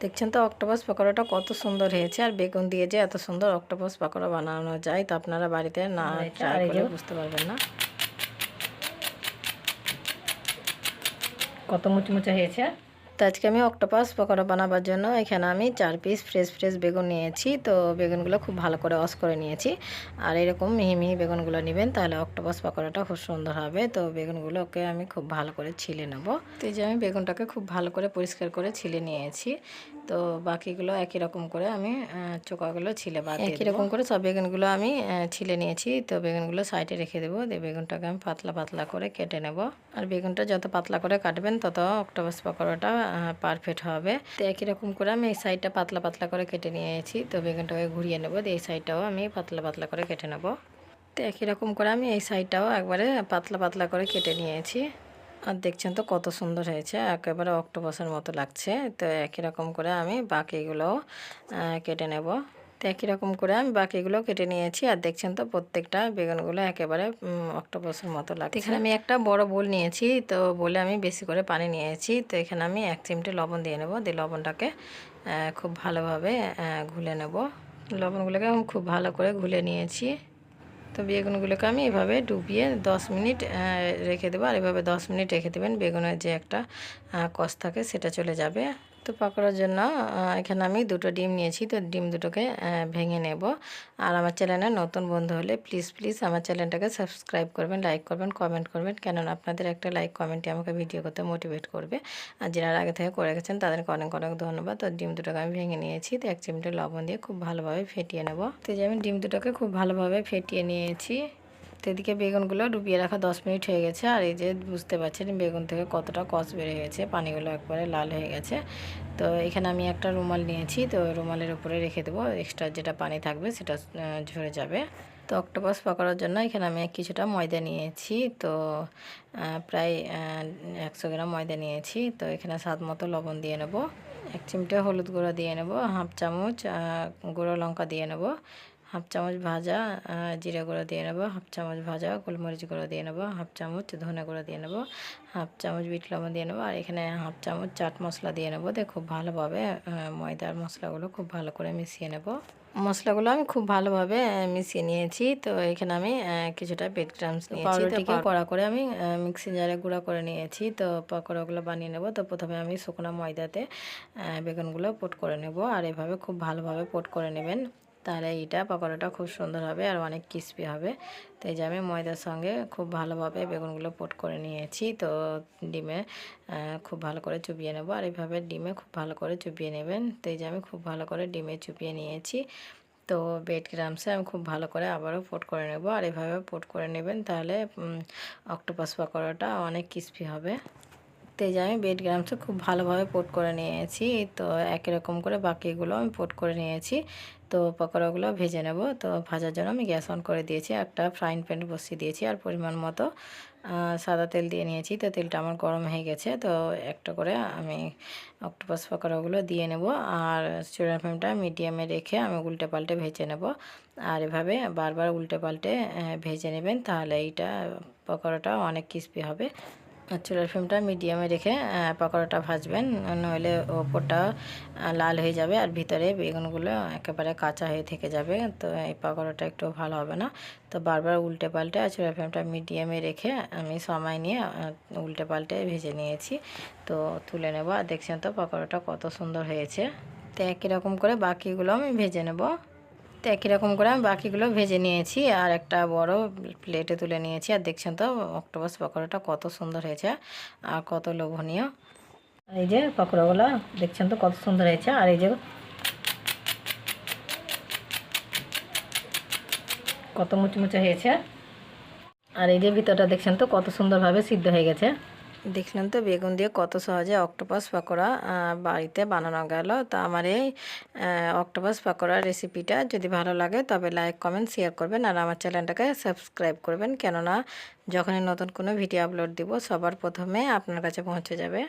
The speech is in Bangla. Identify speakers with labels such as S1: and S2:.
S1: দেখছেন তো অক্টোপাস পকোড়াটা কত সুন্দর হয়েছে। আর বেগুন দিয়ে যে এত সুন্দর অক্টোপাস পকোড়া বানানো যায় তা আপনারা বাড়িতে না ট্রাই করলে বুঝতে পারবেন না
S2: কত মুচমুচে হয়েছে।
S1: তো আজকে আমি অক্টোপাস পকোড়া বানাবার জন্য এখানে আমি 4 পিস ফ্রেশ বেগুন নিয়েছি। তো বেগুনগুলো খুব ভালো করে ওয়াশ করে নিয়েছি। আর এরকম মিহি মিহি বেগুনগুলো নেবেন, তাহলে অক্টোপাস পকোড়াটা খুব সুন্দর হবে। তো বেগুনগুলোকে আমি খুব ভালো করে ছিলে নেব। তো এই যে আমি বেগুনটাকে খুব ভালো করে পরিষ্কার করে ছিলে নিয়েছি। তো বাকিগুলো একই রকম করে আমি চোকাগুলো ছিলে বাদ দিয়ে একই রকম করে সব বেগুনগুলো আমি ছিলে নিয়েছি। তো বেগুনগুলো সাইডে রেখে দেবো। দিয়ে বেগুনটাকে আমি পাতলা পাতলা করে কেটে নেব। আর বেগুনটা যত পাতলা করে কাটবেন তত অক্টোপাস পকোড়াটা পারফেক্ট হবে। তো একই রকম করে আমি এই সাইডটা পাতলা পাতলা করে কেটে নিয়েছি। তো বেগুনটাকে ঘুরিয়ে নেব। দিয়ে এই সাইডটাও আমি পাতলা পাতলা করে কেটে নেব। তো একই রকম করে আমি এই সাইডটাও একবারে পাতলা পাতলা করে কেটে নিয়েছি। আর দেখছেন তো কত সুন্দর হয়েছে, একেবারে অক্টোপাসের মতো লাগছে। তো একই রকম করে আমি বাকিগুলোও কেটে নেব। তো একই রকম করে আমি বাকিগুলো কেটে নিয়েছি। আর দেখছেন তো প্রত্যেকটা বেগুনগুলো একেবারে অক্টোপাসের মতো লাগছে। এখানে আমি একটা বড় বোল নিয়েছি। তো বলে আমি বেশি করে পানি নিয়েছি। তো এখানে আমি 1 চিমটে লবণ দিয়ে নেব। দিয়ে লবণটাকে খুব ভালোভাবে ঘুলে নেব। লবণগুলোকে আমি খুব ভালো করে ঘুলে নিয়েছি। তো বেগুনগুলোকে আমি এভাবে ডুবিয়ে 10 মিনিট রেখে দেবো। আর এভাবে 10 মিনিট রেখে দেবেন, বেগুনের যে একটা কষ থাকে সেটা চলে যাবে। তো পকোড়ার জন্য এখানে আমি 2টো ডিম নিয়েছি। তো ডিম দুটোকে ভেঙে নেব। আর আমার চ্যানেলে নতুন বন্ধু হলে প্লিজ আমার চ্যানেলটাকে সাবস্ক্রাইব করবেন, লাইক করবেন, কমেন্ট করবেন। কেননা আপনাদের একটা লাইক কমেন্টই আমাকে ভিডিও করতে মোটিভেট করবে। আর যারা আগে থেকে করে গেছেন তাদেরকে অনেক অনেক ধন্যবাদ। তো ডিম দুটোকে আমি ভেঙে নিয়েছি। তো 1 চিমটে লবণ দিয়ে খুব ভালোভাবে ফেটিয়ে নেব। তো যে আমি ডিম দুটোকে খুব ভালোভাবে ফেটিয়ে নিয়েছি। তো এদিকে বেগুনগুলো ডুবিয়ে রাখা 10 মিনিট হয়ে গেছে। আর এই যে বুঝতে পারছেন বেগুন থেকে কতটা কষ বেড়ে গেছে, পানিগুলো একবারে লাল হয়ে গেছে। তো এখানে আমি একটা রুমাল নিয়েছি। তো রুমালের উপরে রেখে দেবো, এক্সট্রা যেটা পানি থাকবে সেটা ঝরে যাবে। তো অক্টোপাস পকোড়ার জন্য এখানে আমি কিছুটা ময়দা নিয়েছি। তো প্রায় 100 গ্রাম ময়দা নিয়েছি। তো এখানে স্বাদ মতো লবণ দিয়ে নেব। 1 চিমটে হলুদ গুঁড়ো দিয়ে নেব। হাফ চামচ গুঁড়ো লঙ্কা দিয়ে নেব। হাফ চামচ ভাজা জিরে গুঁড়ো দিয়ে নেব। হাফ চামচ ভাজা গোলমরিচ গুঁড়ো দিয়ে নেব। হাফ চামচ ধনে গুঁড়ো দিয়ে নেব। হাফ চামচ বিট লবণ দিয়ে নেব। আর এখানে হাফ চামচ চাট মশলা দিয়ে নেব। দিয়ে খুব ভালোভাবে ময়দার মশলাগুলো খুব ভালো করে মিশিয়ে নেব। মশলাগুলো আমি খুব ভালোভাবে মিশিয়ে নিয়েছি। তো এখানে আমি কিছুটা ব্রেড ক্রাম্বস নিয়েছি। পাউরুটিকে কড়া করে আমি মিক্সি জারে গুঁড়া করে নিয়েছি। তো পকোড়াগুলো বানিয়ে নেব। তো প্রথমে আমি শুকনো ময়দাতে বেগুনগুলো পোট করে নেব। আর এভাবে খুব ভালোভাবে পোট করে নেবেন, তাহলে এইটা পকোড়াটা খুব সুন্দর হবে আর অনেক ক্রিস্পি হবে। তো এই যে আমি ময়দার সঙ্গে খুব ভালোভাবে বেগুনগুলো পোট করে নিয়েছি। তো ডিমে খুব ভালো করে চুবিয়ে নেব। আর এইভাবে ডিমে খুব ভালো করে চুবিয়ে নেবেন। তো এই যে আমি খুব ভালো করে ডিমে চুবিয়ে নিয়েছি। তো ব্রেড ক্রাম্বসে আমি খুব ভালো করে আবারও পোট করে নেব। আর এভাবে পোট করে নেবেন, তাহলে অক্টোপাস পকোড়াটা অনেক ক্রিস্পি হবে। তো এই যে আমি ব্রেড ক্রাম্বসে খুব ভালোভাবে পোট করে নিয়েছি। তো একই রকম করে বাকিগুলো আমি পোট করে নিয়েছি। তো পকোড়াগুলো ভেজে নেব। তো ভাজার জন্য আমি গ্যাস অন করে দিয়েছি, একটা ফ্রাইং প্যান বসিয়ে দিয়েছি। আর পরিমাণ মতো সাদা তেল দিয়ে নিয়েছি। তো তেলটা আমার গরম হয়ে গেছে। তো একটা করে আমি অক্টোপাস পকোড়াগুলো দিয়ে নেব। আর চুলার ফ্লেমটা মিডিয়ামে রেখে আমি উল্টে পাল্টে ভেজে নেব। আর এভাবে বারবার উল্টে পাল্টে ভেজে নেবেন, তাহলে এইটা পকোড়াটা অনেক ক্রিস্পি হবে। চুলার ফ্লেমটা মিডিয়ামে রেখে পকোড়াটা ভাজবেন, নইলে ওপরটা লাল হয়ে যাবে আর ভিতরে বেগুনগুলো একেবারে কাঁচা হয়ে থেকে যাবে। তো এই পকোড়াটা একটু ভালো হবে না। তো বারবার উল্টে পাল্টে আর চুলার ফ্লেমটা মিডিয়ামে রেখে আমি সময় নিয়ে উল্টে পাল্টে ভেজে নিয়েছি। তো তুলে নেব। আর দেখছেন তো পকোড়াটা কত সুন্দর হয়েছে। তো একই রকম করে বাকিগুলো আমি ভেজে নেব। তো একই রকম করে আমি বাকিগুলো ভেজে নিয়েছি আর একটা বড় প্লেটে তুলে নিয়েছি। আর দেখছেন তো অক্টোপাস পকোড়াটা কত সুন্দর হয়েছে আর কত লোভনীয়।
S2: এই যে পকোড়াগুলো দেখছেন তো কত সুন্দর হয়েছে। আর এই যে কত মুচমুচে হয়েছে। আর এই যে ভিতরটা দেখছেন তো কত সুন্দরভাবে সিদ্ধ হয়ে গেছে।
S1: দেখলেন তো বেগুন দিয়ে কত সহজে অক্টোপাস পকোড়া বাড়িতে বানানো গেল। তো আমার এই অক্টোপাস পকোড়ার রেসিপিটা যদি ভালো লাগে তবে লাইক কমেন্ট শেয়ার করবেন। আর আমার চ্যানেলটাকে সাবস্ক্রাইব করবেন, কেননা যখনই নতুন কোনো ভিডিও আপলোড দিব সবার প্রথমে আপনার কাছে পৌঁছে যাবে।